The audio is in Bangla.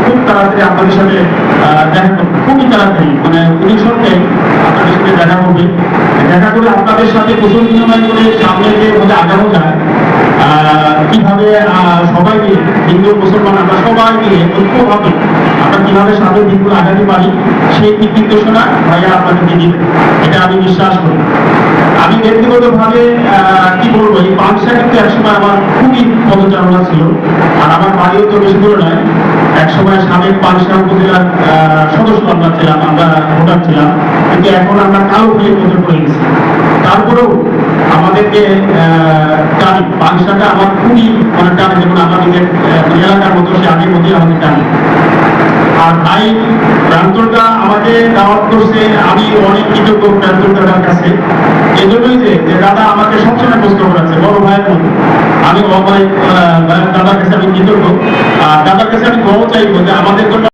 খুব তাড়াতাড়ি আপনাদের সাথে দেখা করবো, খুবই তাড়াতাড়ি, মানে সঙ্গে আপনাদের সাথে দেখা হবে। দেখা করে আপনাদের সাথে কুশল বিনিময় করে সামনে যে আগানো যায়, কিভাবে সবাই মিলে, হিন্দু মুসলমান আমরা সবাই মিলে ঐক্যভাবে আমরা কিভাবে সামনের দিকগুলো আগাতে পারি সেই দিক নির্দেশনা ভাইয়া আপনাদেরকে দিবে, এটা আমি বিশ্বাস করি। আমি ব্যক্তিগতভাবে কি বলবো, এই পাংশা কিন্তু একসময় আমার খুবই পদচারণা ছিল, আর আমার বাড়িও তো বেশি দূরে নয়। একসময় সাবেক পাংশা উপজেলার সদস্য আমরা ছিলাম, আমরা ভোটার ছিলাম, কিন্তু এখন আমরা কালো হয়ে মধ্যে পড়ে গেছি। তারপরেও আমাদেরকে টানি, পাংশাটা আমার খুবই মানে টানে, যেমন আমাদের এলাকার মতো সে আগের মধ্যে আমাদের টানে। আর ভাই প্রান্তরটা আমাকে দাওয়াত করছে, আমি অনেক কৃতজ্ঞ প্রান্তর দাদার কাছে। এজন্যই যে দাদা আমাকে সবসময় প্রশ্ন করেছে বড় ভাইয়ের মতো, আমি দাদার কাছে আমি কৃতজ্ঞ। দাদার কাছে আমি দোয়া চাইবো যে আমাদের জন্য